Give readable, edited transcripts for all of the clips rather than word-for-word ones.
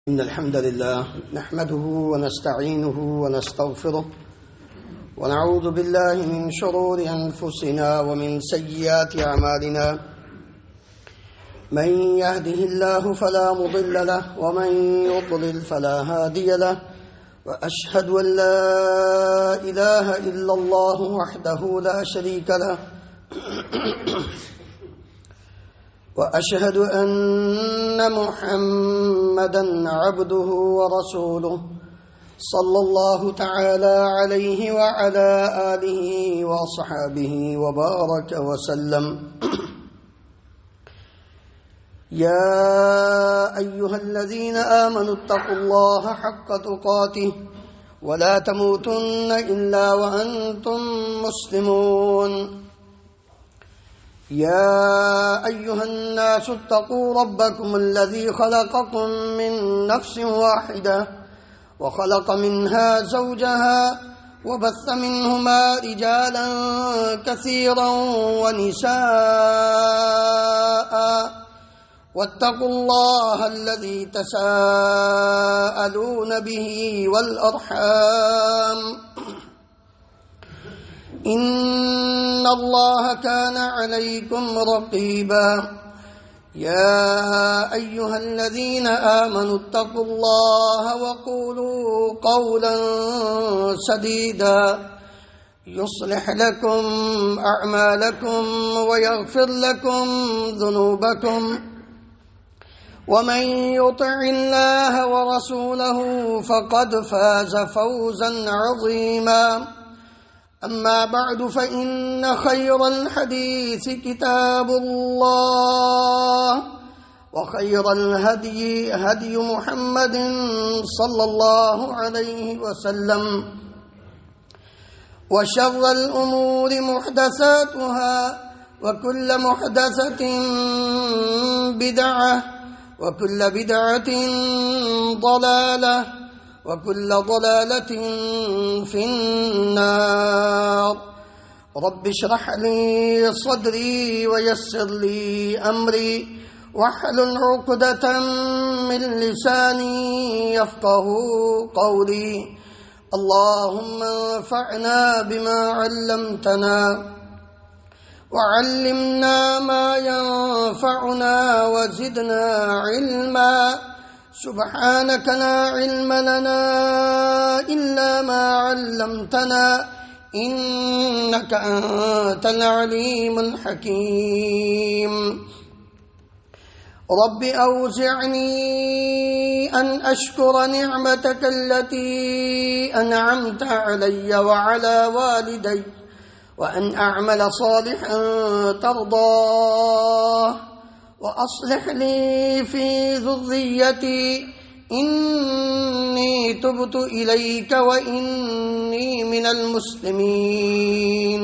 إن الحمد لله نحمده ونستعينه ونستغفره ونعوذ بالله من شرور أنفسنا ومن سيئات أعمالنا من يهده الله فلا مضل له ومن يضلل فلا هادي له وأشهد أن لا إله إلا الله وحده لا شريك له وأشهد أن محمدًا عبده ورسوله صلى الله تعالى عليه وعلى آله وصحبه وبارك وسلم. يا أيها الذين آمنوا اتقوا الله حق تقاته ولا تموتن إلا وأنتم مسلمون. يا أيها الناس اتقوا ربكم الذي خلقكم من نفس واحدة وخلق منها زوجها وبث منهما رجالا كثيرا ونساء واتقوا الله الذي تساءلون به والأرحام إن الله كان عليكم رقيبا. يا أيها الذين آمنوا اتقوا الله وقولوا قولا سديدا يصلح لكم أعمالكم ويغفر لكم ذنوبكم ومن يطع الله ورسوله فقد فاز فوزا عظيما. أما بعد فإن خير الحديث كتاب الله وخير الهدي هدي محمد صلى الله عليه وسلم وشر الأمور محدثاتها وكل محدثة بدعة وكل بدعة ضلالة وكل ضلالة في النار. رب اشرح لي صدري ويسر لي أمري واحلل عقدة من لساني يفقه قولي. اللهم انفعنا بما علمتنا وعلمنا ما ينفعنا وزدنا علما. سبحانك لا علم لنا إلا ما علمتنا إنك أنت العليم الحكيم. رب أوزعني أن أشكر نعمتك التي أنعمت علي وعلى والدي وأن أعمل صالحا ترضاه وأصلح لي في ذريتي إني تبت إليك وإني من المسلمين.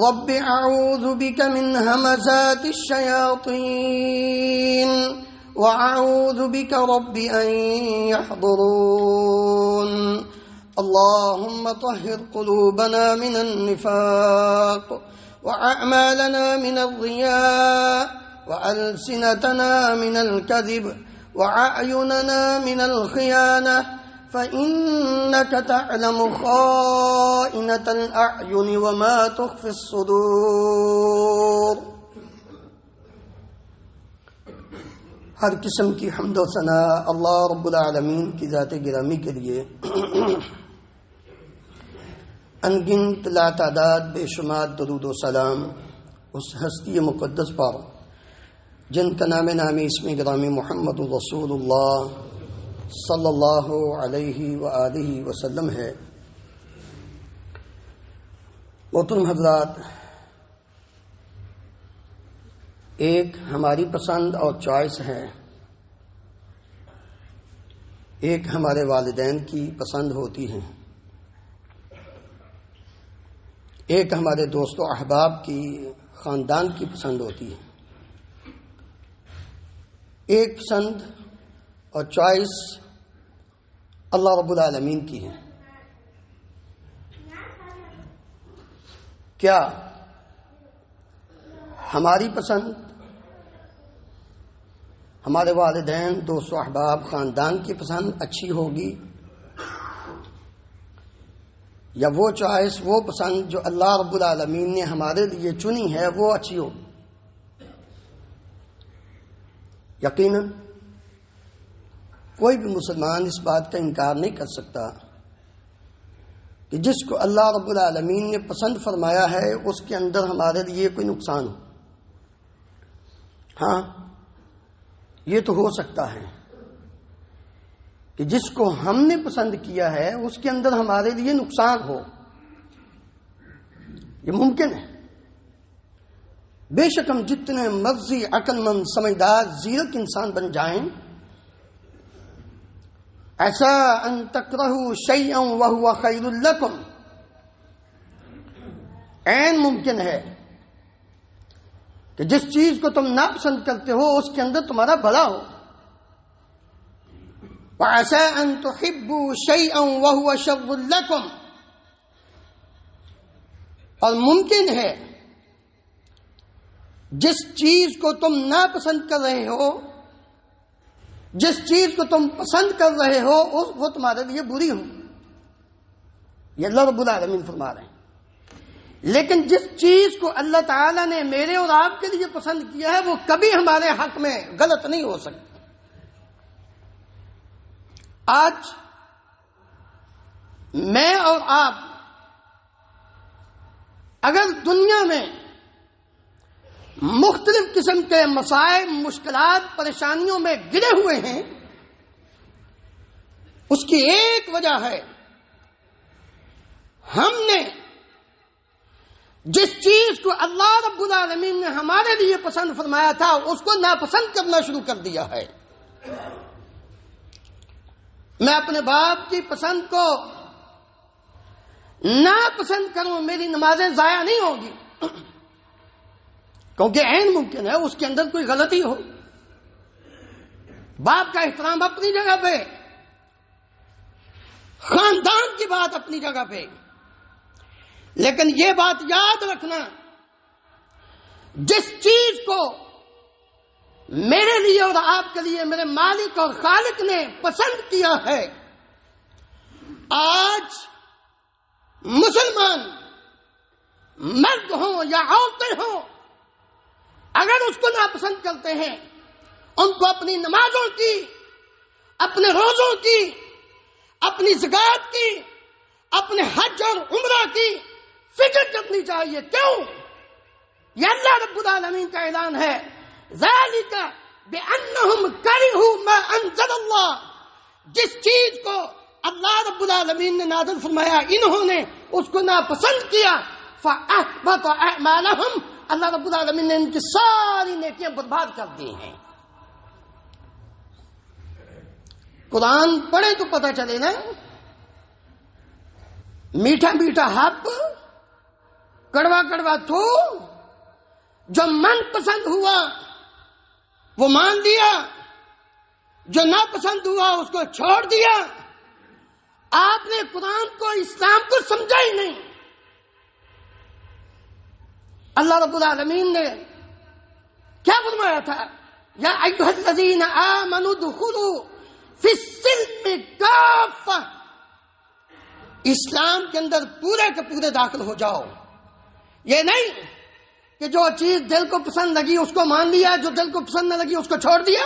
رب أعوذ بك من همزات الشياطين وأعوذ بك رب أن يحضرون. اللهم طهر قلوبنا من النفاق وأعمالنا من الرياء وألسنتنا من الكذب وأعيننا من الخيانة فإنك تعلم خائنة الأعين وما تخفي الصدور. ہر قسم کی حمد و ثنا اللہ رب العالمین کی ذات گرامی کے لیے انگنت لا تعداد بے شمار درود و سلام اس ہستی مقدس پر جن کا نام اسم گرامی محمد رسول اللہ صلی اللہ علیہ وآلہ وسلم ہے. محترم حضرات، ایک ہماری پسند اور چوائس ہے، ایک ہمارے والدین کی پسند ہوتی ہے، ایک ہمارے دوست و احباب کی خاندان کی پسند ہوتی ہے. ایک پسند اور چوائس اللہ رب العالمین کی ہے. کیا ہماری پسند ہمارے والدین، دوست و احباب، خاندان کی پسند اچھی ہوگی، یا وہ چوائس، وہ پسند جو اللہ رب العالمین نے ہمارے لیے چنی ہے وہ اچھی ہوگی؟ یقیناً کوئی بھی مسلمان اس بات کا انکار نہیں کر سکتا کہ جس کو اللہ رب العالمین نے پسند فرمایا ہے اس کے اندر ہمارے لیے کوئی نقصان ہو۔ ہاں، یہ تو ہو سکتا ہے کہ جس کو ہم نے پسند کیا ہے اس کے اندر ہمارے لیے نقصان ہو، یہ ممکن ہے۔ بے شک ہم جتنے مرضی عقل مند، سمجھدار، زیرک انسان بن جائیں، ایسا ان تکرہوا شیئا وہو خیر لکم، عین ممکن ہے کہ جس چیز کو تم ناپسند کرتے ہو اس کے اندر تمہارا بھلا ہو۔ وَعَسَىٰ أَن تُحِبُّوا شَيْئًا وَهُوَ شَرٌّ لَكُمْ، اور ممکن ہے جس چیز کو تم ناپسند کر رہے ہو، جس چیز کو تم پسند کر رہے ہو وہ تمہارے لیے بری ہو۔ یہ اللہ رب العالمین فرما رہے ہیں۔ لیکن جس چیز کو اللہ تعالیٰ نے میرے اور آپ کے لیے پسند کیا ہے وہ کبھی ہمارے حق میں غلط نہیں ہو سکتی۔ آج میں اور آپ اگر دنیا میں مختلف قسم کے مسائل، مشکلات، پریشانیوں میں گرے ہوئے ہیں، اس کی ایک وجہ ہے ہم نے جس چیز کو اللہ رب العالمین نے ہمارے لیے پسند فرمایا تھا اس کو ناپسند کرنا شروع کر دیا ہے۔ میں اپنے باپ کی پسند کو ناپسند کروں، میری نمازیں ضائع نہیں ہوگی، کیونکہ عین ممکن ہے اس کے اندر کوئی غلطی ہو۔ باپ کا احترام اپنی جگہ پہ، خاندان کی بات اپنی جگہ پہ، لیکن یہ بات یاد رکھنا، جس چیز کو میرے لیے اور آپ کے لیے میرے مالک اور خالق نے پسند کیا ہے، آج مسلمان مرد ہوں یا عورتیں ہوں اگر اس کو ناپسند کرتے ہیں، ان کو اپنی نمازوں کی، اپنے روزوں کی، اپنی زکات کی، اپنے حج اور عمرہ کی فکر کرنی چاہیے۔ کیوں؟ یہ اللہ رب العالمین کا اعلان ہے، ذالک بأنہم کرہوا ما انزل اللہ، جس چیز کو اللہ رب العالمین نے نازل فرمایا انہوں نے اس کو ناپسند کیا، فأحبط اعمالہم، اللہ رب العالمین نے ان کی ساری نیکیاں برباد کر دی ہیں۔ قرآن پڑھے تو پتہ چلے نا، میٹھا میٹھا حق، کڑوا کڑوا تو جو من پسند ہوا وہ مان لیا، جو ناپسند ہوا اس کو چھوڑ دیا۔ آپ نے قرآن کو، اسلام کو سمجھا ہی نہیں۔ اللہ رب العالمین نے کیا فرمایا تھا؟ یا ایھا الذین آمنوا ادخلوا فی السلم کافہ، اسلام کے اندر پورے کے پورے داخل ہو جاؤ۔ یہ نہیں کہ جو چیز دل کو پسند لگی اس کو مان لیا، جو دل کو پسند نہ لگی اس کو چھوڑ دیا۔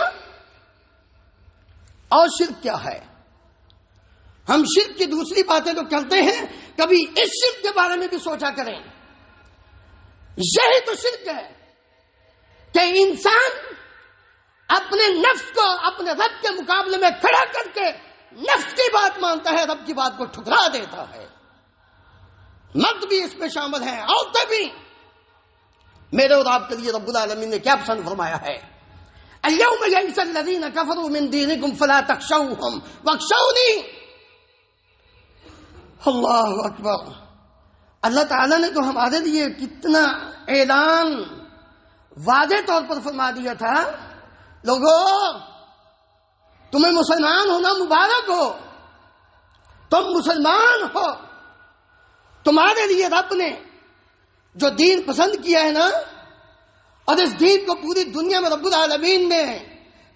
اور شرک کیا ہے؟ ہم شرک کی دوسری باتیں تو کرتے ہیں، کبھی اس شرک کے بارے میں بھی سوچا کریں۔ یہی تو شرک ہے کہ انسان اپنے نفس کو اپنے رب کے مقابلے میں کھڑا کر کے نفس کی بات مانتا ہے، رب کی بات کو ٹھکرا دیتا ہے۔ مرد بھی اس میں شامل ہیں، عورتیں بھی۔ میرے اور آپ کے لیے رب العالمین نے کیا پسند فرمایا ہے؟ اليوم يئس الذين كفروا من دينكم فلا تخشوهم واخشوني۔ اللہ اکبر! اللہ تعالیٰ نے تو ہمارے لیے کتنا اعلان واضح طور پر فرما دیا تھا، لوگوں تمہیں مسلمان ہونا مبارک ہو، تم مسلمان ہو، تمہارے لیے رب نے جو دین پسند کیا ہے نا، اور اس دین کو پوری دنیا میں رب العالمین نے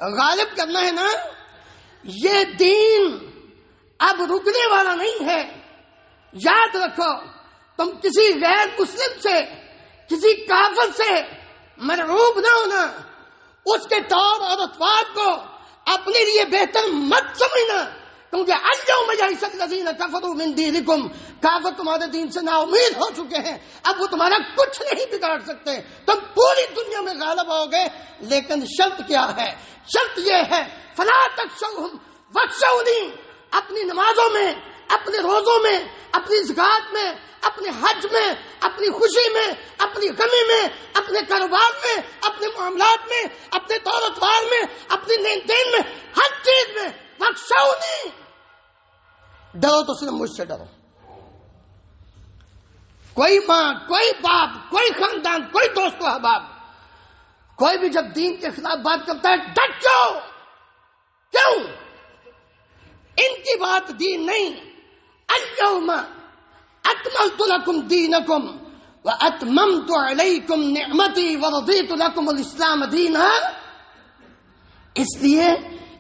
غالب کرنا ہے نا، یہ دین اب رکنے والا نہیں ہے۔ یاد رکھو، تم کسی غیر مسلم سے، کسی کافر سے مرعوب نہ ہونا، اس کے طور اور اطوار کو اپنے لیے بہتر مت سمجھنا، کیونکہ اليوم یئس الذین کفروا من دینکم، کافر تمہارے دین سے نا امید ہو چکے ہیں، اب وہ تمہارا کچھ نہیں بگاڑ سکتے، تم پوری دنیا میں غالب ہوگے، لیکن شرط کیا ہے؟ شرط یہ ہے فلا تخشوہم واخشونی، اپنی نمازوں میں، اپنے روزوں میں، اپنی زکات میں، اپنے حج میں، اپنی خوشی میں، اپنی غمی میں، اپنے کاروبار میں، اپنے معاملات میں، اپنے طور اطوار میں، اپنی لین دین میں، ہر چیز میں واخشونی، ڈرو تو صرف مجھ سے ڈرو۔ کوئی ماں، کوئی باپ، کوئی خاندان، کوئی دوست و احباب، کوئی بھی جب دین کے خلاف بات کرتا ہے ڈٹ جاؤ۔ کیوں؟ ان کی بات دین نہیں۔ اليوم اکملت لکم دینکم واتممت علیکم نعمتی ورضیت لکم الاسلام دینا، اس لیے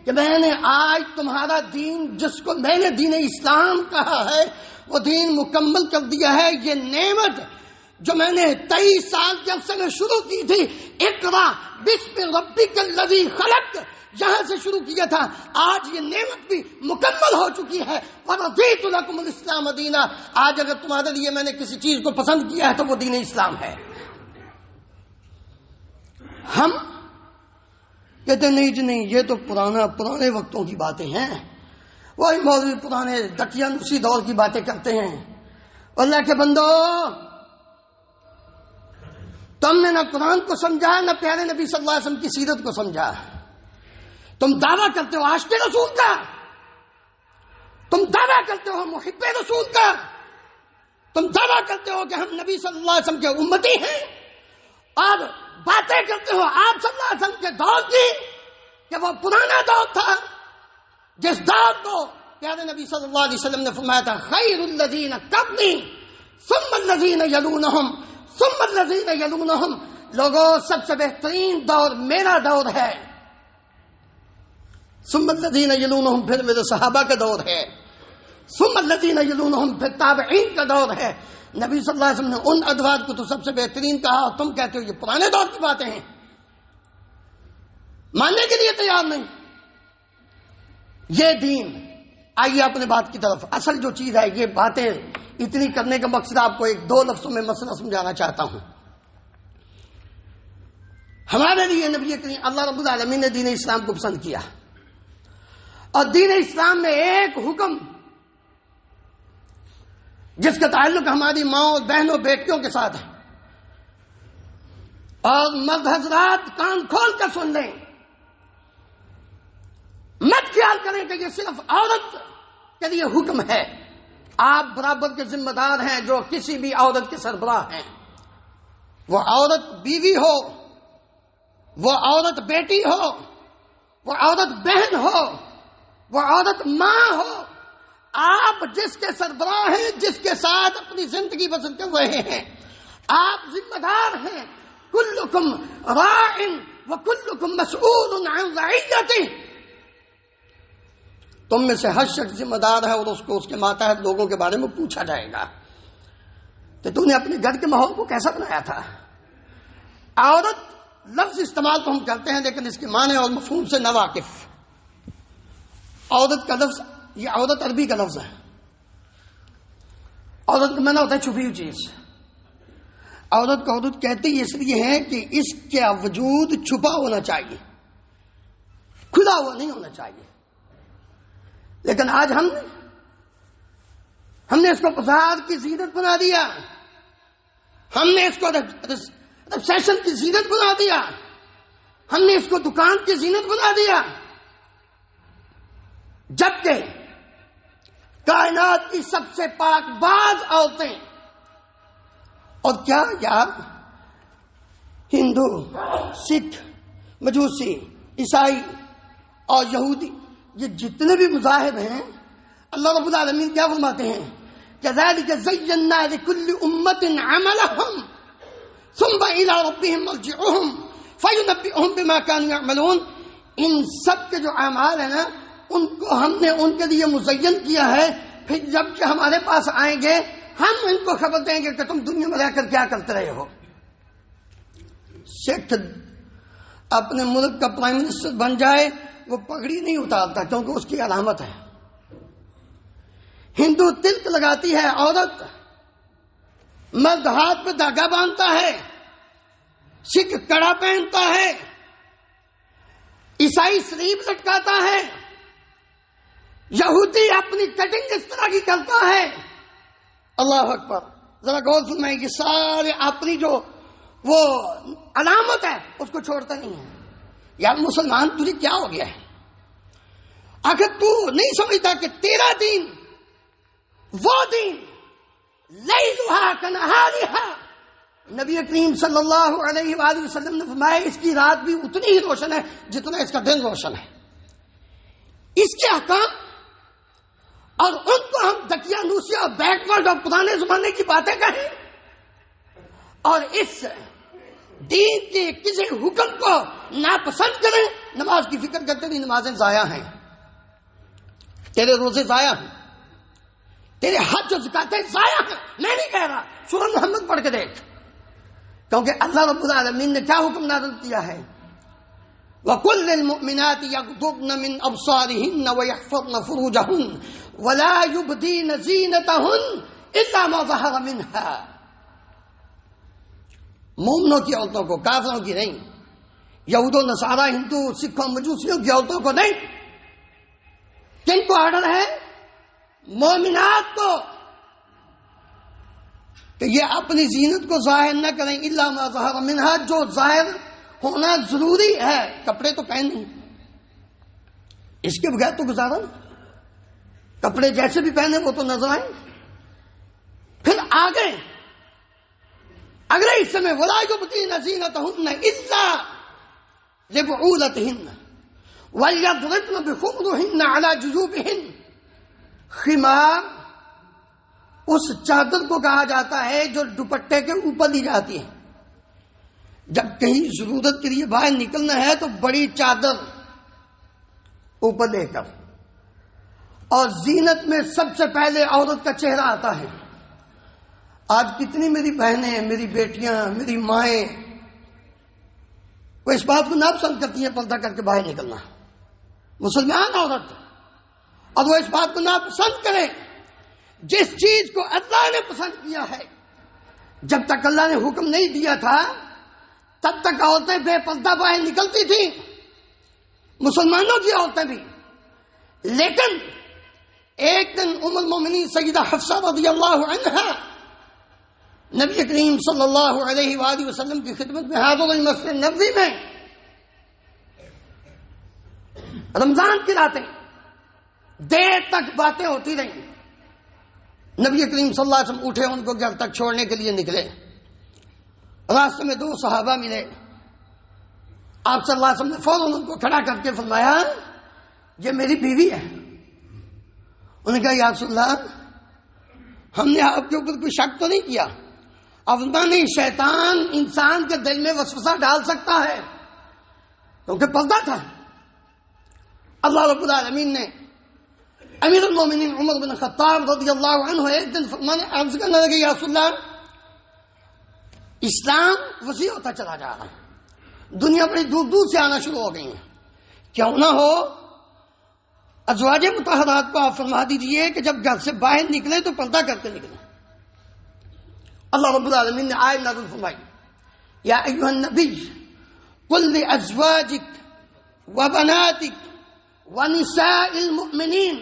کہ میں نے آج تمہارا دین، جس کو میں نے دین اسلام کہا ہے، وہ دین مکمل کر دیا ہے۔ یہ نعمت جو میں نے 23 سال کے عرصے میں شروع کی تھی، اقرا بسم ربک الذی خلق، جہاں سے شروع کیا تھا، آج یہ نعمت بھی مکمل ہو چکی ہے۔ ورضیت لکم الاسلام دینا، آج اگر تمہارے لیے میں نے کسی چیز کو پسند کیا ہے تو وہ دین اسلام ہے۔ ہم کہتے نہیں جی نہیں، یہ تو پرانے وقتوں کی باتیں ہیں، وہی مولوی پرانے دقیانوسی دور کی باتیں کرتے ہیں۔ اللہ کے بندو، تم نے نہ قرآن کو سمجھا، نہ پیارے نبی صلی اللہ علیہ وسلم کی سیرت کو سمجھا۔ تم دعویٰ کرتے ہو عاشق رسول کا، تم دعویٰ کرتے ہو محب رسول کا، تم دعویٰ کرتے ہو کہ ہم نبی صلی اللہ علیہ وسلم کے امتی ہیں، اور باتیں کرتے ہو آپ صلی اللہ علیہ وسلم کے دور کی کہ وہ پرانا دور تھا، جس دور کو پیارے نبی صلی اللہ علیہ وسلم نے فرمایا تھا خیر الذین قبلی ثم الذین یلونہم ثم الذین یلونہم، لوگوں سب سے بہترین دور میرا دور ہے، ثم الذین یلونہم پھر میرے صحابہ کا دور ہے، ثم الذین یلونہم پھر تابعین کا دور ہے۔ نبی صلی اللہ علیہ وسلم نے ان ادوار کو تو سب سے بہترین کہا، اور تم کہتے ہو یہ پرانے دور کی باتیں ہیں، ماننے کے لیے تیار نہیں۔ یہ دین، آئیے اپنے بات کی طرف۔ اصل جو چیز ہے، یہ باتیں اتنی کرنے کا مقصد آپ کو 1-2 لفظوں میں مسئلہ سمجھانا چاہتا ہوں۔ ہمارے لیے نبی کریم اللہ رب العالمین نے دین اسلام کو پسند کیا، اور دین اسلام میں ایک حکم جس کا تعلق ہماری ماں، بہنوں، بیٹیوں کے ساتھ ہے، اور مرد حضرات کان کھول کر سن لیں، مت خیال کریں کہ یہ صرف عورت کے لیے حکم ہے۔ آپ برابر کے ذمہ دار ہیں جو کسی بھی عورت کے سربراہ ہیں، وہ عورت بیوی ہو، وہ عورت بیٹی ہو، وہ عورت بہن ہو، وہ عورت ماں ہو، آپ جس کے سربراہ ہیں، جس کے ساتھ اپنی زندگی بسر کر رہے ہیں، آپ ذمہ دار ہیں۔ کلکم راع وکلکم مسئول عن رعیتہ، تم میں سے ہر شخص ذمہ دار ہے، اور اس کو اس کے ماتحت لوگوں کے بارے میں پوچھا جائے گا کہ تم نے اپنے گھر کے ماحول کو کیسا بنایا تھا۔ عورت لفظ استعمال تو ہم کرتے ہیں، لیکن اس کے معنی اور مفہوم سے ناواقف۔ عورت کا لفظ، یہ عورت عربی کا لفظ ہے، عورت کا معنی ہوتا ہے چھپی ہوئی چیز۔ عورت کو عورت کہتے ہی اس لیے ہے کہ اس کا وجود چھپا ہونا چاہیے، کھلا ہوا نہیں ہونا چاہیے۔ لیکن آج ہم نے اس کو بازار کی زینت بنا دیا، ہم نے اس کو ریسیپشن کی زینت بنا دیا، ہم نے اس کو دکان کی زینت بنا دیا، جبکہ کائنات کی سب سے پاک باز عورتیں، اور کیا یار ہندو، سکھ، مجوسی، عیسائی اور یہودی، یہ جتنے بھی مذاہب ہیں، اللہ رب العالمین کیا فرماتے ہیں؟ كذلك زينا لكل أمة عملهم ثم إلى ربهم مرجعهم فينبئهم بما كانوا يعملون۔ ان سب کے جو اعمال ہیں نا ان کو ہم نے ان کے لیے مزین کیا ہے. پھر جب کہ ہمارے پاس آئیں گے ہم ان کو خبر دیں گے کہ تم دنیا میں رہ کر کیا کرتے رہے ہو. سکھ اپنے ملک کا پرائم منسٹر بن جائے وہ پگڑی نہیں اتارتا کیونکہ اس کی علامت ہے. ہندو تلک لگاتی ہے عورت، مرد ہاتھ پہ دھاگا باندھتا ہے، سکھ کڑا پہنتا ہے، عیسائی سلیب لٹکاتا ہے، یہودی اپنی کٹنگ اس طرح کی کرتا ہے. اللہ اکبر. ذرا غور فرمائیں کہ سارے اپنی جو وہ علامت ہے اس کو چھوڑتا نہیں ہے. یار مسلمان تجھے کیا ہو گیا ہے؟ اگر تو نہیں سمجھتا کہ تیرا دین وہ دین لیلھا کنہارھا، نبی کریم صلی اللہ علیہ وآلہ وسلم نے فرمایا اس کی رات بھی اتنی ہی روشن ہے جتنا اس کا دن روشن ہے. اس کے احکام اور ان کو ہم دقیانوسی اور بیکورڈ اور پرانے زمانے کی باتیں کہیں اور اس دین کے کسی حکم کو ناپسند کریں. نماز کی فکر کرتے نہیں، نمازیں ضائع ہیں، تیرے روزے ضائع ہیں، تیرے حج و زکاتیں ضائع ہیں. میں نہیں کہہ رہا، سورہ محمد پڑھ کے دیکھ، کیونکہ اللہ رب العالمین نے کیا حکم نازل کیا ہے؟ وَقُلْ لِلْمُؤْمِنَاتِ يَغْضُضْنَ مِنْ أَبْصَارِهِنَّ وَيَحْفَظْنَ فُرُوجَهُنَّ وَلَا يُبْدِينَ زِينَتَهُنَّ إِلَّا مَا ظَهَرَ مِنْهَا. مومنوں کی عورتوں کو، کافروں کی نہیں، یہود و نصارہ، ہندو، سکھوں، مجوسیوں کی عورتوں کو نہیں. کن کو آرڈر ہے؟ مومنات کو، کہ یہ اپنی زینت کو ظاہر نہ کریں. الا ما ظہر منہا، جو ظاہر ہونا ضروری ہے. کپڑے تو پہنے، اس کے بغیر تو گزارا نہیں. کپڑے جیسے بھی پہنے وہ تو نظر آئیں. پھر آگے اگلے حصے میں وَلَا يُبْدِينَ زِينَتَهُنَّ إِلَّا لِبُعُولَتِهِنَّ وَلْيَضْرِبْنَ بِخُمُرِهِنَّ عَلَى جُيُوبِهِنَّ. خمار اس چادر کو کہا جاتا ہے جو دوپٹے کے اوپر لی جاتی ہے. جب کہیں ضرورت کے لیے باہر نکلنا ہے تو بڑی چادر اوپر لے کر. اور زینت میں سب سے پہلے عورت کا چہرہ آتا ہے. آج کتنی میری بہنیں، میری بیٹیاں، میری مائیں وہ اس بات کو ناپسند کرتی ہیں پردہ کر کے باہر نکلنا، مسلمان عورت. اور وہ اس بات کو ناپسند کرے جس چیز کو اللہ نے پسند کیا ہے. جب تک اللہ نے حکم نہیں دیا تھا تب تک عورتیں بے پردہ باہر نکلتی تھیں، مسلمانوں کی عورتیں بھی. لیکن ایک دن ام المومنین سیدہ حفصہ رضی اللہ عنہا نبی کریم صلی اللہ علیہ وآلہ وسلم کی خدمت میں حاضر ہوئی مسجد نبوی میں. رمضان کی راتیں دیر تک باتیں ہوتی رہیں. نبی کریم صلی اللہ علیہ وسلم اٹھے، ان کو گھر تک چھوڑنے کے لیے نکلے. راستے میں دو صحابہ ملے. آپ صلی اللہ علیہ وسلم نے فوراً ان کو کھڑا کر کے فرمایا یہ میری بیوی ہے. انہوں نے کہا یا رسول اللہ ہم نے آپ کے اوپر کوئی شک تو نہیں کیا؟ اب نہیں، شیطان انسان کے دل میں وسوسہ ڈال سکتا ہے کیونکہ پردہ تھا. اللہ رب العالمین نے امیر المومنین عمر بن خطاب رضی اللہ عنہ ایک دن فرمانے عرض کرنے لگے یا رسول اللہ اسلام وسیع ہوتا چلا جا رہا ہے، دنیا بڑی دور دور سے آنا شروع ہو گئی ہیں، کیوں نہ ہو ازواج مطہرات کو آپ فرما دیجئے کہ جب گھر سے باہر نکلے تو پردہ کر کے نکلے. اللہ رب العالمین نے آیت نازل فرمائی یا ایھا النبی قل لازواجک وبناتک ونساء المؤمنین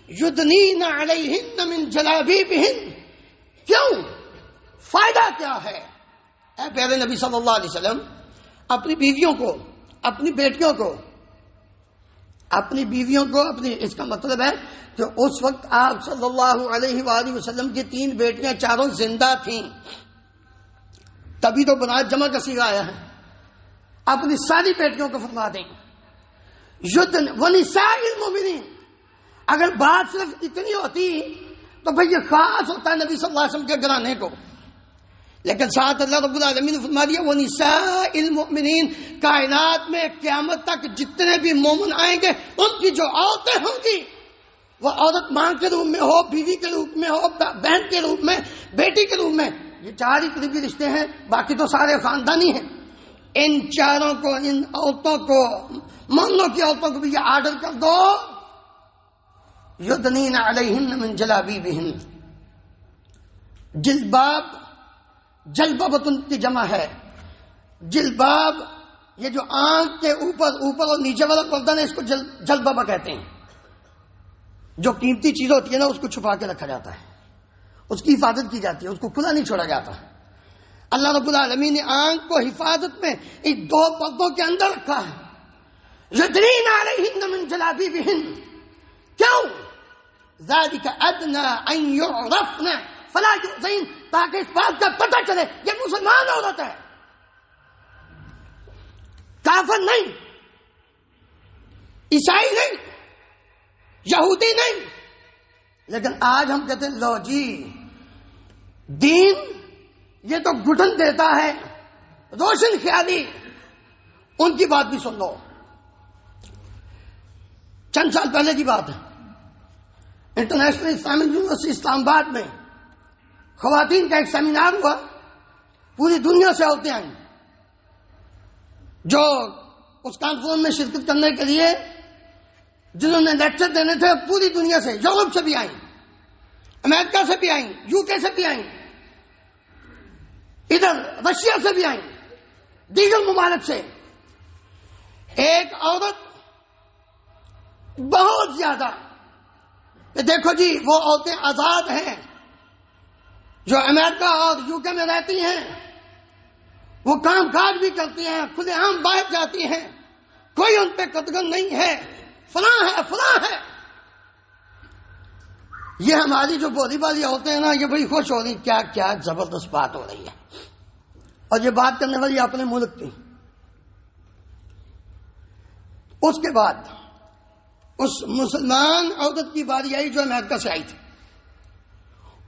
یدنین علیہن من جلابیبہن. کیوں؟ فائدہ کیا ہے؟ اے پیارے نبی صلی اللہ علیہ وسلم اپنی بیویوں کو، اپنی بیٹیوں کو، اس کا مطلب ہے کہ اس وقت آپ صلی اللہ علیہ وآلہ وسلم کی 3 بیٹیاں چاروں زندہ تھیں، تبھی تو بنات جمع کا صیغہ آیا ہے. اپنی ساری بیٹیوں کو فرما دیں ونساء المؤمنین. اگر بات صرف اتنی ہوتی تو بھئی یہ خاص ہوتا ہے نبی صلی اللہ علیہ وسلم کے گھرانے کو، لیکن ساتھ اللہ رب العالمین نے فرما دیا وَنِسَاءِ الْمُؤْمِنِينَ، کائنات میں قیامت تک جتنے بھی مومن آئیں گے ان کی جو عورتیں ہوں گی وہ عورت ماں کے روپ میں ہو، بیوی کے روپ میں ہو، بہن کے روپ میں، بیٹی کے روپ میں، یہ 4 ہی قریبی رشتے ہیں، باقی تو سارے خاندانی ہیں. ان چاروں کو، ان عورتوں کو، مومنوں کی عورتوں کو بھی یہ آرڈر کر دو یدنین علیہن من جلابیبہن. جلباب، جلبابتن کی جمع ہے. جلباب یہ جو آنکھ کے اوپر اور نیچے والا پردہ ہے اس کو جلبابہ کہتے ہیں. جو قیمتی چیز ہوتی ہے نا اس کو چھپا کے رکھا جاتا ہے، اس کی حفاظت کی جاتی ہے، اس کو کھلا نہیں چھوڑا جاتا. اللہ رب العالمین نے آنکھ کو حفاظت میں ان 2 پردوں کے اندر رکھا ہے. یدنین علیہن من جلابیبہن، کیوں؟ ذالک ادنی ان یعرفن فلا یؤذین، تاکہ اس بات کا پتہ چلے یہ مسلمان عورت ہے، کافر نہیں، عیسائی نہیں، یہودی نہیں. لیکن آج ہم کہتے ہیں لو جی دین یہ تو گھٹن دیتا ہے، روشن خیالی، ان کی بات بھی سن لو. چند سال پہلے کی بات ہے، انٹرنیشنل اسلامک یونیورسٹی اسلام آباد میں خواتین کا ایک سیمینار ہوا. پوری دنیا سے عورتیں آئیں جو اس کانفرنس میں شرکت کرنے کے لیے، جنہوں نے لیکچر دینے تھے پوری دنیا سے، یورپ سے بھی آئیں، امریکہ سے بھی آئیں، UK سے بھی آئیں، ادھر رشیا سے بھی آئیں، دیگر ممالک سے. ایک عورت بہت زیادہ کہ دیکھو جی وہ عورتیں آزاد ہیں جو امریکہ اور UK میں رہتی ہیں، وہ کام کاج بھی کرتی ہیں، کھلے عام باہر جاتی ہیں، کوئی ان پہ قدغن نہیں ہے، فلاں ہے فلاں ہے. یہ ہماری جو بولی بالی عورتیں ہیں نا یہ بڑی خوش ہو رہی، کیا کیا زبردست بات ہو رہی ہے. اور یہ بات کرنے والی اپنے ملک کی. اس کے بعد اس مسلمان عورت کی باری آئی جو امریکہ سے آئی تھی.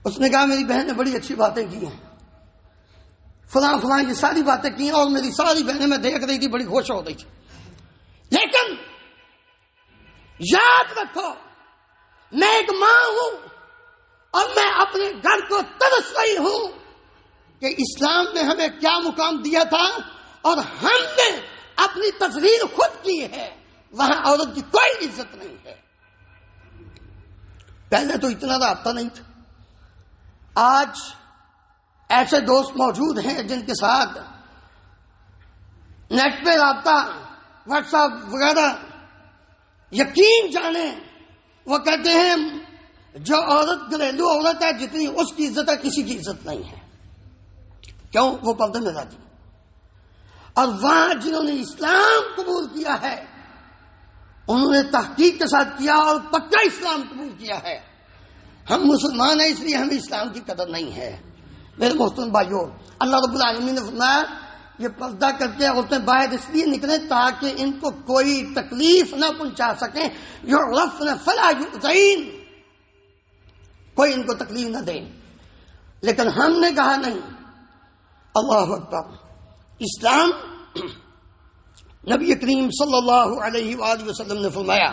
اس نے کہا میری بہن نے بڑی اچھی باتیں کی ہیں، فلاں فلاں یہ ساری باتیں کی ہیں، اور میری ساری بہنیں میں دیکھ رہی تھی بڑی خوش ہو رہی تھی. لیکن یاد رکھو میں ایک ماں ہوں اور میں اپنے گھر کو ترس رہی ہوں کہ اسلام نے ہمیں کیا مقام دیا تھا اور ہم نے اپنی تصویر خود کی ہے، وہاں عورت کی کوئی عزت نہیں ہے. پہلے تو اتنا رابطہ نہیں تھا. آج ایسے دوست موجود ہیں جن کے ساتھ نیٹ پہ رابطہ، واٹس ایپ وغیرہ، یقین جانے وہ کہتے ہیں جو عورت گھریلو عورت ہے جتنی اس کی عزت ہے کسی کی عزت نہیں ہے. کیوں؟ وہ پردے میں رہتی. اور وہاں جنہوں نے اسلام قبول کیا ہے انہوں نے تحقیق کے ساتھ کیا اور پکا اسلام قبول کیا ہے. ہم مسلمان ہیں اس لیے ہمیں اسلام کی قدر نہیں ہے. میرے محترم بھائیوں، اللہ رب العالمین نے فرمایا یہ پردہ کر کے عورتیں باہر اس لیے نکلیں تاکہ ان کو کوئی تکلیف نہ پہنچا سکیں. یعرفن فلا یؤذین، کوئی ان کو تکلیف نہ دے. لیکن ہم نے کہا نہیں. اللہ اکبر. اسلام، نبی کریم صلی اللہ علیہ وآلہ وسلم نے فرمایا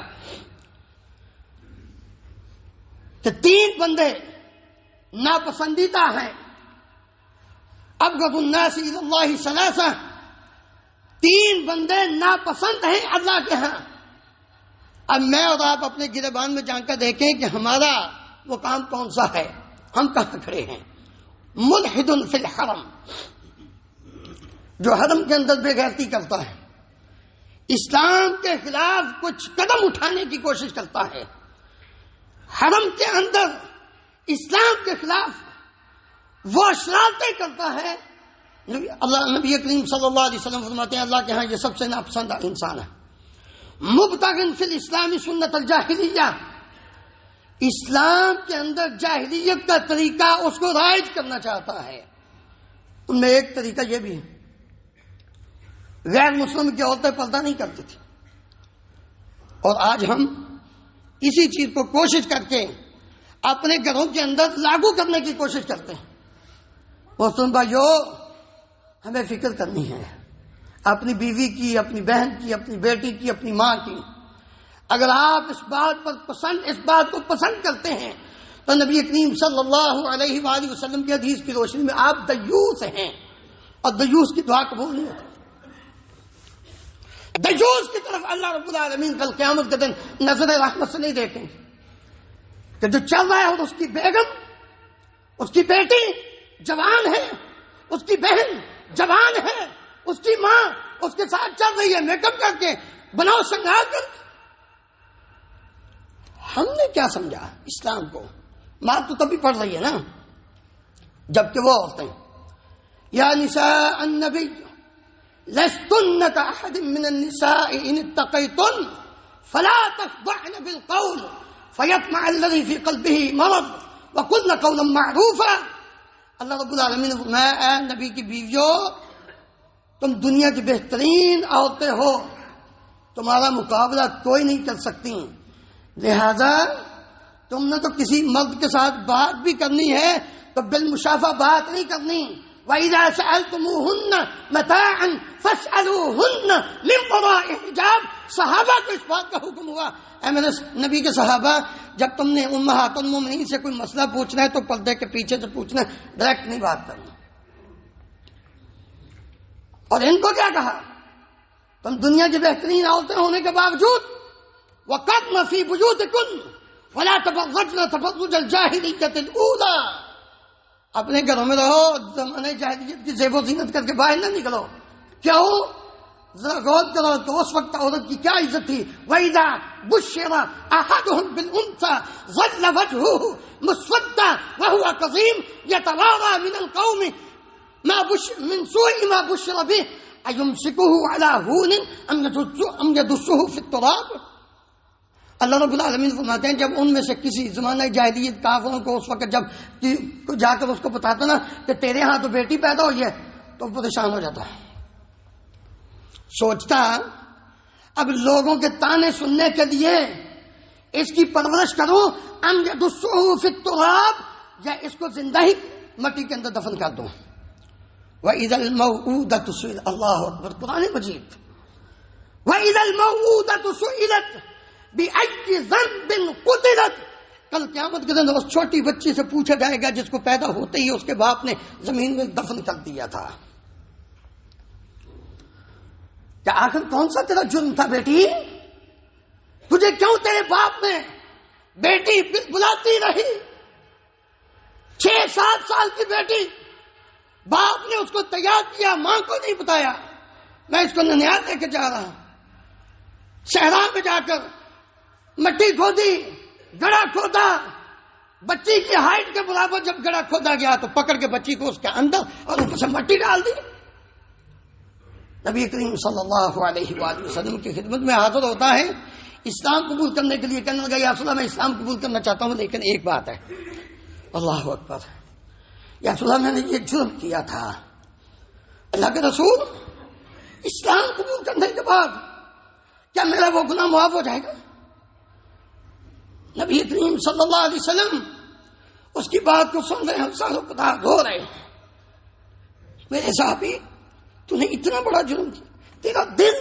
کہ 3 بندے ناپسندیدہ ہیں. ابغض الناس الی اللہ ثلاثہ، 3 بندے ناپسند ہیں اللہ کے ہاں. اب میں اور آپ اپنے گریبان میں جان کر دیکھیں کہ ہمارا وہ کام کون سا ہے، ہم کہاں کھڑے ہیں. ملحد فی الحرم، جو حرم کے اندر بے غیرتی کرتا ہے، اسلام کے خلاف کچھ قدم اٹھانے کی کوشش کرتا ہے، حرم کے اندر اسلام کے خلاف وہ شرارتیں کرتا ہے. نبی کریم صلی اللہ علیہ وسلم فرماتے ہیں اللہ کے ہاں یہ سب سے ناپسند انسان ہے. مبتغن فی الاسلام سنت الجاہلیہ، اسلام کے اندر جاہلیت کا طریقہ اس کو رائج کرنا چاہتا ہے. ان میں ایک طریقہ یہ بھی ہے، غیر مسلم کی عورتیں پردہ نہیں کرتی تھی، اور آج ہم اسی چیز کو کوشش کر کے اپنے گھروں کے اندر لاگو کرنے کی کوشش کرتے ہیں. محترم بھائیو، ہمیں فکر کرنی ہے اپنی بیوی کی، اپنی بہن کی، اپنی بیٹی کی، اپنی ماں کی۔ اگر آپ اس بات کو پسند کرتے ہیں تو نبی کریم صلی اللہ علیہ وآلہ وسلم کی حدیث کی روشنی میں آپ دیوس ہیں، اور دیوس کی دعا قبول نہیں ہوتی۔ دیوس کی طرف اللہ رب العالمین کل قیامت کے دن نظر رحمت سے نہیں دیکھیں کہ جو چل رہا ہے اور اس کی بیگم، اس کی بیٹی جوان ہے، اس کی بہن جوان ہے، اس کی ماں اس کے ساتھ چل رہی ہے میک اپ کر کے، بناؤ سنگار کر۔ ہم نے کیا سمجھا اسلام کو؟ ماں تو تبھی پڑھ رہی ہے نا جبکہ وہ عورتیں، یا نساء النبی لستن كأحد من النساء إن اتقيتن فلا تخضعن بالقول فيطمع الذي في قلبه مرض وقلن قولا معروفا۔ اللہ رب العالمین نے فرمایا اے نبی کی بیویوں، تم دنیا کی بہترین عورتیں ہو، تمہارا مقابلہ کوئی نہیں کر سکتی، لہذا تم نے تو کسی مرد کے ساتھ بات بھی کرنی ہے تو بالمشافہ بات نہیں کرنی۔ وَإِذَا سَأَلْتُمُوهُنَّ مَتَاعًا فَاسْأَلُوهُنَّ مِنْ وَرَاءِ حِجَابٍ۔ صحابہ کو اس بات کا حکم ہوا، اے میرے نبی کے صحابہ، جب تم نے امہات المومنین سے کوئی مسئلہ پوچھنا ہے تو پردے کے پیچھے سے پوچھنا ہے، ڈائریکٹ نہیں بات کرنا۔ اور ان کو کیا کہا؟ تم دنیا کی بہترین عورتیں ہونے کے باوجود وَقَرْنَ فِي بُيُوتِكُنَّ وَلَا تَبَرَّجْنَ تَبَرُّجَ الْجَاهِلِيَّةِ الْأُولَىٰ۔ اپنے گھروں میں رہو، زمانے جاہلیت کی زیب و زینت کر کے باہر نہ نکلو۔ کیوں؟ ذرا غور کرو تو اس وقت عورت کی کیا عزت تھی۔ وَإِذَا بُشِّرَ أَحَدُهُم بِالْأُنثىٰ ظَلَّ وَجْهُهُ مُسْوَدًّا وَهُوَ كَظِيمٌ يَتَوَارَىٰ مِنَ الْقَوْمِ مِنْ سُوءِ مَا بُشِّرَ بِهِ أَيُمْسِكُهُ عَلَىٰ هُونٍ أَمْ يَدُسُّهُ فِي التُّرَابِ۔ اللہ رب العالمین فرماتے ہیں جب ان میں سے کسی زمانہ جاہلیت کافروں کو اس وقت جب جا کر اس کو بتاتا نا کہ تیرے ہاں تو بیٹی پیدا ہوئی ہے تو پریشان ہو جاتا ہے، سوچتا اب لوگوں کے تانے سننے کے لیے اس کی پرورش کروں ام یدسہ فی التراب، یا اس کو زندہ ہی مٹی کے اندر دفن کر دوں۔ وَإِذَا الْمَوْءُودَةُ سُئِلَتْ، اللہ اکبر، قرآن مجید، وَإِذَا الْمَوْءُودَةُ سُئِلَتْ بِأَيِّ ذَنبٍ قُتِلَتْ، کل قیامت کے دن اس چھوٹی بچی سے پوچھا جائے گا جس کو پیدا ہوتے ہی اس کے باپ نے زمین میں دفن کر دیا تھا، کہ آخر کون سا تیرا جرم تھا بیٹی؟ تجھے کیوں تیرے باپ نے بیٹی بلاتی رہی؟ 6-7 سال کی بیٹی، باپ نے اس کو تیار کیا، ماں کو نہیں بتایا میں اس کو ننیال لے کے جا رہا، صحرا میں جا کر مٹی کھودی، گڑھا کھودا، بچی کی ہائٹ کے برابر جب گڑھا کھودا گیا تو پکڑ کے بچی کو اس کے اندر اور اوپر سے مٹی ڈال دی۔ نبی کریم صلی اللہ علیہ وآلہ وسلم کی خدمت میں حاضر ہوتا ہے اسلام قبول کرنے کے لیے، کہنے لگا یا رسول اللہ میں اسلام قبول کرنا چاہتا ہوں لیکن ایک بات ہے۔ اللہ اکبر، یا رسول اللہ میں نے یہ جرم کیا تھا۔ اللہ کے رسول، اسلام قبول کرنے کے بعد کیا میرا وہ گناہ معاف ہو جائے گا؟ نبی کریم صلی اللہ علیہ وسلم اس کی بات کو سن رہے ہیں، ساروں قطار رو رہے ہیں۔ میرے صحابی، تو نے اتنا بڑا جرم کیا، تیرا دل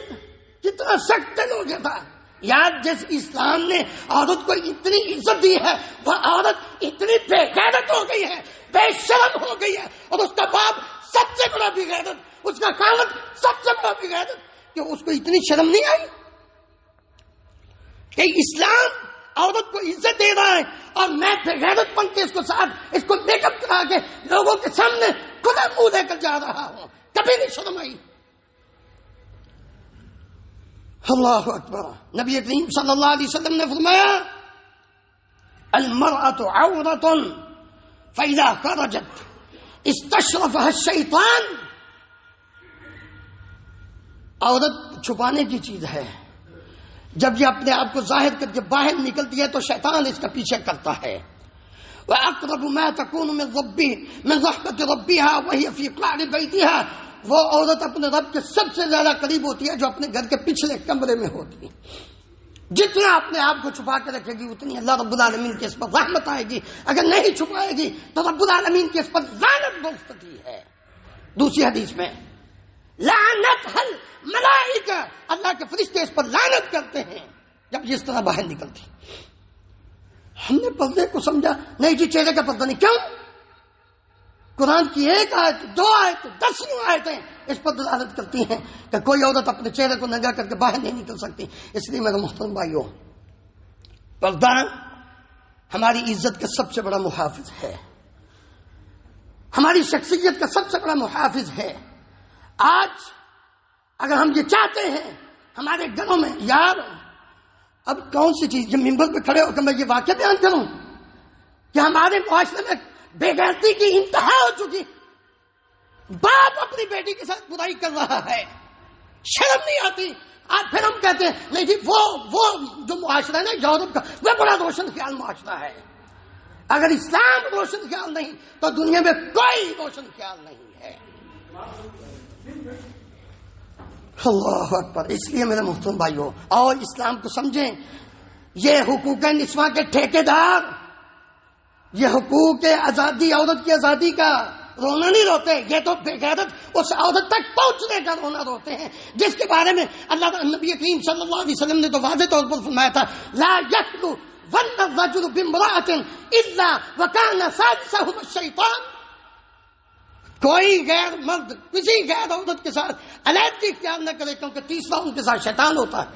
کتنا سخت دل ہو گیا تھا۔ یاد جس اسلام نے عورت کو اتنی عزت دی ہے، وہ عورت اتنی بے غیرت ہو گئی ہے، بے شرم ہو گئی ہے، اور اس کا باپ سب سے بڑا بے غیرت، اس کا خاوند سب سے بڑا بے غیرت، کہ اس کو اتنی شرم نہیں آئی کہ اسلام عورت کو عزت دے رہا ہے اور میں بے غیرت بن کے اس کو ساتھ اس کو میک اپ کرا کے لوگوں کے سامنے کھلا منہ لے کر جا رہا ہوں، کبھی نہیں شرم آئی۔ اللہ اکبر، نبی کریم صلی اللہ علیہ وسلم نے فرمایا المرأة عورة فإذا خرجت استشرفها الشیطان، عورت چھپانے کی چیز ہے، جب یہ اپنے آپ کو ظاہر کر کے باہر نکلتی ہے تو شیطان اس کا پیچھے کرتا ہے۔ وَأَقْرَبُ مَا تَكُونُ مِنْ رَحْمَةِ رَبِّهَا وَهِيَ فِي قَعْرِ بَيْتِهَا، وہ عورت اپنے رب کے سب سے زیادہ قریب ہوتی ہے جو اپنے گھر کے پچھلے کمرے میں ہوتی ہے۔ جتنا اپنے آپ کو چھپا کے رکھے گی اتنی اللہ رب العالمین کی اس پر رحمت آئے گی، اگر نہیں چھپائے گی تو رب العالمین کی اس پر لعنت برستی ہے۔ دوسری حدیث میں لعنت حل ملائکہ، اللہ کے فرشتے اس پر لعنت کرتے ہیں جب یہ اس طرح باہر نکلتی۔ ہم نے پردے کو سمجھا نہیں جی چہرے کا پردہ نہیں، کیوں؟ قرآن کی ایک آیت، دو آیت، 10 آیتیں اس پر دلالت کرتی ہیں کہ کوئی عورت اپنے چہرے کو ننگا کر کے باہر نہیں نکل سکتی۔ اس لیے میرے محترم بھائیوں، پردہ ہماری عزت کا سب سے بڑا محافظ ہے، ہماری شخصیت کا سب سے بڑا محافظ ہے۔ آج اگر ہم یہ چاہتے ہیں ہمارے گھروں میں، یار اب کون سی چیز، جب ممبر پہ کھڑے ہو کر میں یہ واقعہ بیان کروں کہ ہمارے معاشرے میں بے غیرتی کی انتہا ہو چکی، باپ اپنی بیٹی کے ساتھ برائی کر رہا ہے، شرم نہیں آتی۔ آج پھر ہم کہتے ہیں نہیں جی وہ جو معاشرہ ہے نا یورپ کا، وہ بڑا روشن خیال معاشرہ ہے۔ اگر اسلام روشن خیال نہیں تو دنیا میں کوئی روشن خیال نہیں ہے۔ اللہ اکبر۔ اس لیے میرے محترم بھائیوں اور اسلام کو سمجھیں، یہ حقوق نسواں کے ٹھیکیدار، یہ حقوق آزادی، عورت کی آزادی کا رونا نہیں روتے، یہ تو بے غیرت اس عورت تک پہنچنے کا رونا روتے ہیں جس کے بارے میں اللہ نبی کریم صلی اللہ علیہ وسلم نے تو واضح طور پر فرمایا تھا، لا یخلو الرجل بامرأة الا وكان سادسهما الشیطان۔ کوئی غیر مرد کسی غیر عورت کے ساتھ علیحدگی اختیار نہ کرے کیونکہ تیسرا ان کے ساتھ شیطان ہوتا ہے۔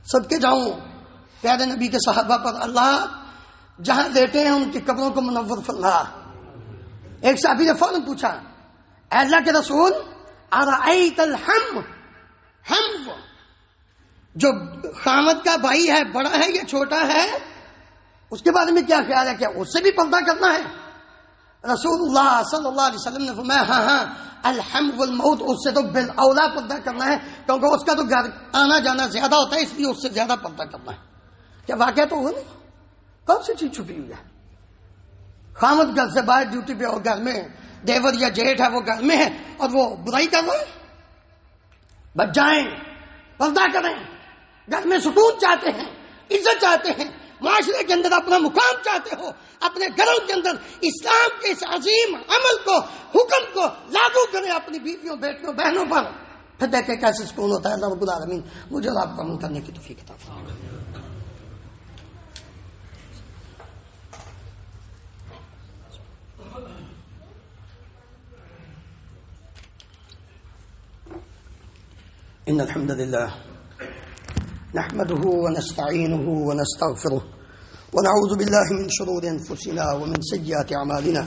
صدقے جاؤں پیارے نبی کے صحابہ پر، اللہ جہاں لیٹے ہیں ان کی قبروں کو منور فرما۔ ایک صحابی نے فوراً پوچھا، اے اللہ کے رسول، ارأیت الحم، ہم جو خامد کا بھائی ہے، بڑا ہے یا چھوٹا ہے، اس کے بارے میں کیا خیال ہے؟ کیا اس سے بھی پردہ کرنا ہے؟ رسول اللہ صلی اللہ علیہ وسلم نے فرمایا ہاں الحم والموت، اس سے تو بالاولا پردہ کرنا ہے کیونکہ اس کا تو گھر آنا جانا زیادہ ہوتا ہے، اس لیے اس سے زیادہ پردہ کرنا ہے۔ کیا واقعہ تو ہوا نہیں؟ کون سی چیز چھپی ہوئی ہے؟ خامد گھر سے باہر ڈیوٹی پہ اور گھر میں دیور یا جیٹھ ہے وہ گھر میں ہے اور وہ برائی کر رہا ہے۔ بچ جائیں، پردہ کریں، گھر میں سکون چاہتے ہیں، عزت چاہتے ہیں، معاشرے کے اندر اپنا مقام چاہتے ہو، اپنے گھروں کے اندر اسلام کے اس عظیم عمل کو، حکم کو لاگو کریں اپنی بیویوں، بیٹیوں، بہنوں پر، پھر دیکھیں کیسے سکون ہوتا ہے۔ اللہ رب العالمین مجھے اور آپ کو عمل کرنے کی توفیق عطا فرمائے۔ إن الحمد لله نحمده ونستعينه ونستغفره ونعوذ بالله من شرور أنفسنا ومن سيئات أعمالنا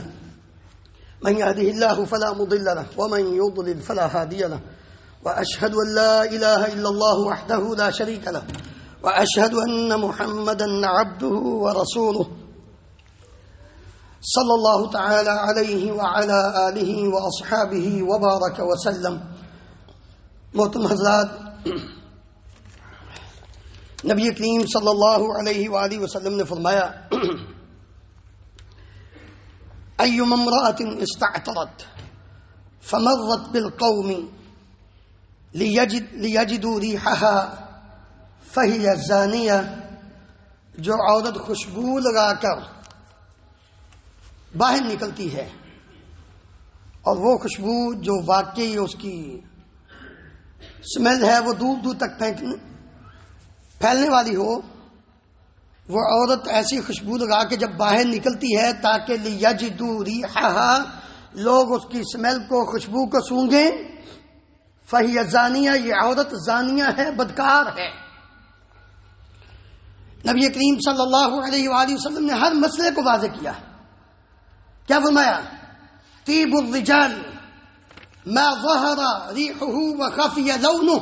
من يهده الله فلا مضل له ومن يضلل فلا هادي له وأشهد أن لا إله إلا الله وحده لا شريك له وأشهد أن محمدا عبده ورسوله صلى الله تعالى عليه وعلى آله وأصحابه وبارك وسلم۔ محترم حضرات، نبی کریم صلی اللہ علیہ وآلہ وسلم نے فرمایا ایما امرأة استعطرت فمرت بالقوم لیجدوا ریحها فہی زانیہ، جو عورت خوشبو لگا کر باہر نکلتی ہے اور وہ خوشبو جو واقعی اس کی اسمیل ہے وہ دور دور تک پھیلنے والی ہو، وہ عورت ایسی خوشبو لگا کے جب باہر نکلتی ہے تاکہ لیجدوا ریحها، لوگ اس کی اسمیل کو، خوشبو کو سونگیں، فہی زانیہ، یہ عورت زانیہ ہے، بدکار ہے۔ نبی کریم صلی اللہ علیہ وآلہ وسلم نے ہر مسئلے کو واضح کیا۔ کیا فرمایا؟ طیب الرجال ما ظہر ریحہ وخفی لونہ،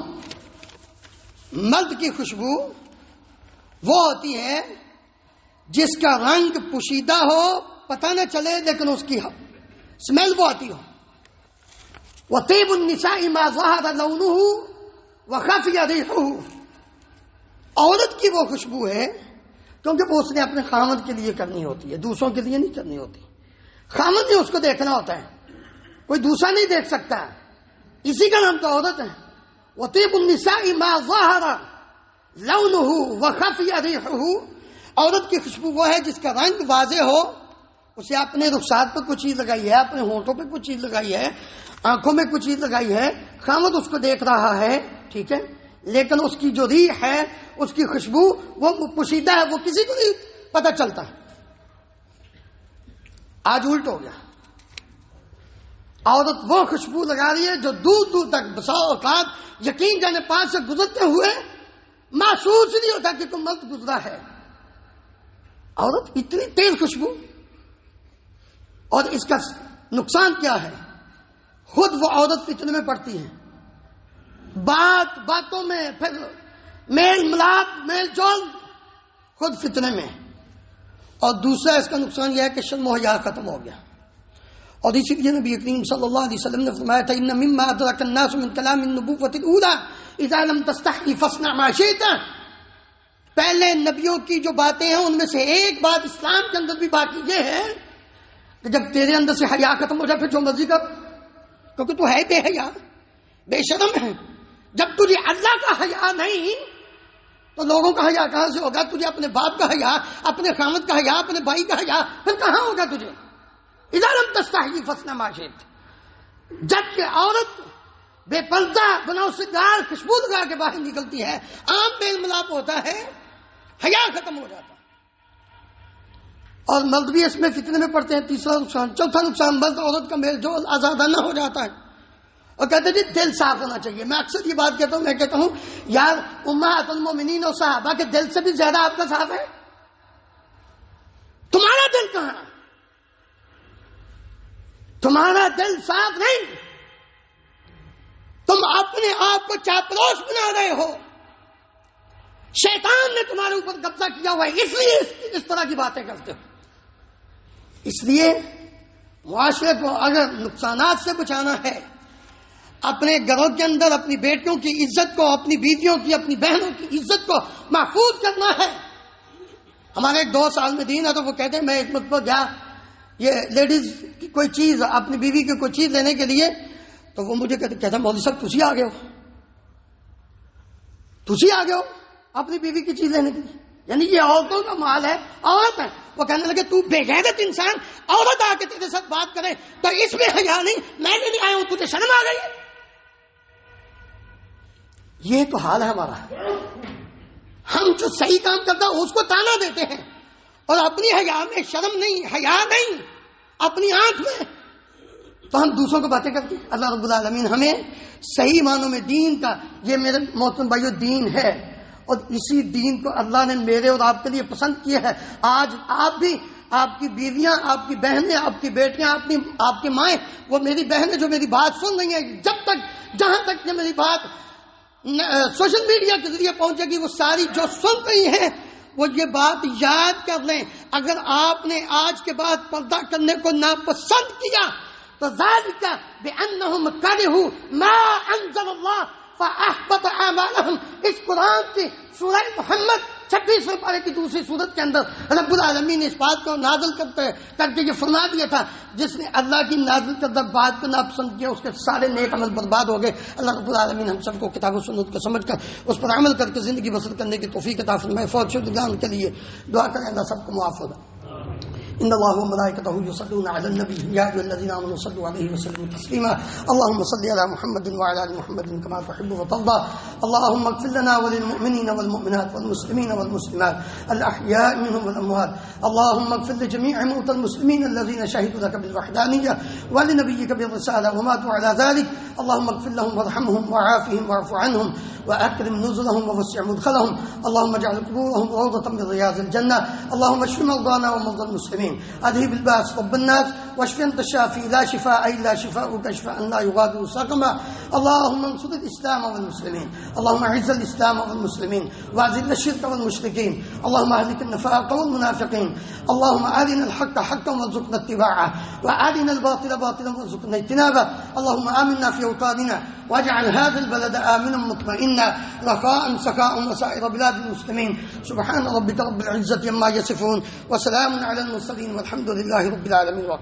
مرد کی خوشبو وہ ہوتی ہے جس کا رنگ پوشیدہ ہو، پتہ نہ چلے، لیکن اس کی اسمیل وہ آتی ہو۔ وطیب النساء ما ظہر لونہ وخفی ریحہ، عورت کی وہ خوشبو ہے کیونکہ وہ اس نے اپنے خامد کے لیے کرنی ہوتی ہے، دوسروں کے لیے نہیں کرنی ہوتی۔ خامد نے اس کو دیکھنا ہوتا ہے، کوئی دوسرا نہیں دیکھ سکتا، اسی کا نام تو عورت ہے۔ وطیب النساء ما ظہر، لونہ وخفی ریحہ، عورت کی خوشبو وہ ہے جس کا رنگ واضح ہو، اسے اپنے رخسار پہ کچھ چیز لگائی ہے، اپنے ہونٹوں پہ کچھ چیز لگائی ہے، آنکھوں میں کچھ چیز لگائی ہے، خامد اس کو دیکھ رہا ہے، ٹھیک ہے، لیکن اس کی جو ریح ہے، اس کی خوشبو وہ پوشیدہ ہے، وہ کسی کو نہیں پتہ چلتا. آج الٹ ہو گیا، عورت وہ خوشبو لگا رہی ہے جو دور دور تک بسا اوقات یقین جانے پاس سے گزرتے ہوئے محسوس نہیں ہوتا کہ کوئی مرد گزرا ہے. عورت اتنی تیز خوشبو، اور اس کا نقصان کیا ہے؟ خود وہ عورت فتنے میں پڑتی ہے، باتوں میں پھر میل ملاپ میل جول، خود فتنے میں. اور دوسرا اس کا نقصان یہ ہے کہ شرم و حیا ختم ہو گیا. اور اسی لیے نبی کریم صلی اللہ علیہ وسلم نے فرمایا تھا ان مما ادرک الناس من کلام النبوۃ الاولى اذا لم تستحی فاصنع ما شئت. پہلے نبیوں کی جو باتیں ہیں ان میں سے ایک بات اسلام کے اندر بھی باقی یہ ہے کہ جب تیرے اندر سے حیا ختم ہو جائے پھر جو مرضی کر، کیونکہ تو ہے بے حیا بے شرم ہے. جب تجھے اللہ کا حیا نہیں تو لوگوں کا حیا کہاں سے ہوگا؟ تجھے اپنے باپ کا حیا، اپنے خامد کا حیا، اپنے بھائی کا حیا پھر کہاں ہوگا تجھے؟ اذا لم تستحی فاصنع ما شئت. جبکہ عورت بے پردہ بناؤ سگار خوشبو لگا کے باہر نکلتی ہے، عام میل ملاپ ہوتا ہے، حیا ختم ہو جاتا ہے. اور مرد بھی اس میں فتنے میں پڑتے ہیں. تیسرا نقصان، چوتھا نقصان، مرد عورت کا میل جول آزادانہ ہو جاتا ہے. اور کہتے ہیں جی دل صاف ہونا چاہیے. میں اکثر یہ بات کہتا ہوں، میں کہتا ہوں یار امہات المومنین اور صحابہ کے دل سے بھی زیادہ آپ کا صاف ہے. تمہارا دل کہاں؟ تمہارا دل صاف نہیں، تم اپنے آپ کو چاپلوس بنا رہے ہو. شیطان نے تمہارے اوپر قبضہ کیا ہوا ہے، اس لیے اس طرح کی باتیں کرتے ہو. اس لیے معاشرے کو اگر نقصانات سے بچانا ہے، اپنے گھروں کے اندر اپنی بیٹیوں کی عزت کو، اپنی بیویوں کی، اپنی بہنوں کی عزت کو محفوظ کرنا ہے. ہمارے ایک دوست عالم دین ہے تو وہ کہتے ہیں میں ایک مرتبہ گیا یہ لیڈیز کی کوئی چیز، اپنی بیوی کی کوئی چیز لینے کے لیے، تو وہ مجھے کہتا مولوی صاحب تجھے آ گئے ہو اپنی بیوی کی چیز لینے کے لیے، یعنی یہ عورتوں کا مال ہے، عورت ہے. وہ کہنے لگے تو بے غیرت انسان، عورت آ کے تیرے ساتھ بات کرے تو اس میں حیا نہیں، میں بھی نہیں آیا ہوں، تجھے شرم آ گئی. یہ تو حال ہے ہمارا. ہم جو صحیح کام کرتا ہے اس کو تانا دیتے ہیں، اور اپنی حیا میں شرم نہیں، حیا نہیں اپنی آنکھ میں، تو ہم دوسروں کو باتیں کرتے ہیں. اللہ رب العالمین ہمیں صحیح معنوں میں دین کا، یہ میرے محترم بھائیو دین ہے، اور اسی دین کو اللہ نے میرے اور آپ کے لیے پسند کیا ہے. آج آپ بھی، آپ کی بیویاں، آپ کی بہنیں، آپ کی بیٹیاں، آپ کی مائیں، وہ میری بہنیں جو میری بات سن رہی ہیں، جب تک جہاں تک کہ میری بات سوشل میڈیا کے ذریعے پہنچے گی، وہ ساری جو سن رہی ہیں وہ یہ بات یاد کر لیں. اگر آپ نے آج کے بعد پردہ کرنے کو ناپسند کیا تو ذالک بأنہم کرہوا ما انزل اللہ فاحبط اعمالہم. اس قرآن کی سورہ محمد 26 پارے کی دوسری سورت کے اندر رب العالمین نے اس بات کو نازل کر کے یہ فرما دیا تھا، جس نے اللہ کی نازل کردہ بات کو ناپسند کیا اس کے سارے نیک عمل برباد ہو گئے. اللہ رب العالمین ہم سب کو کتاب و سنت کو سمجھ کر اس پر عمل کر کے زندگی بسر کرنے کی توفیق عطا فرمائے. فوت شدگان کے لیے دعا کریں اللہ سب کو معاف ہوگا. ان اللہ وملائکتہ یصلون علی النبی یا ایھا الذین آمنوا صلوا علیہ وسلموا تسلیما. اللهم صل علی محمد وعلى ال محمد كما تحب وترضى. اللهم اغفر لنا وللمؤمنین والمؤمنات والمسلمین والمسلمات الاحیاء منهم والاموات. اللهم اغفر لجميع موتى المسلمين الذين شهدوا لك بالوحدانیہ ولنبيك بالرسالة وماتوا على ذلك. اللهم اغفر لهم وارحمهم وعافهم واعف عنهم واكرم نزلهم ووسع مدخلهم. اللهم اجعل قبورهم روضة من رياض الجنة. اللهم اشف مرضانا ومرضى المسلمين، اذهب الباس رب الناس واشف انت الشافي لا شفاء الا شفاؤك شفاء لا يغادر سقما. اللهم انصر الاسلام والمسلمين. اللهم اعز الاسلام والمسلمين واذل الشرك والمشركين. اللهم اهلك النفاق والمنافقين. اللهم ارنا الحق حقا وارزقنا اتباعه وارنا الباطل باطلا وارزقنا اجتنابه. اللهم امنا في اوطاننا واجعل هذا البلد آمنا مطمئنا رخاء سخاء وسائر بلاد المسلمين. سبحان ربك رب العزة عما يصفون وسلام على المرسلين والحمد لله رب العالمين.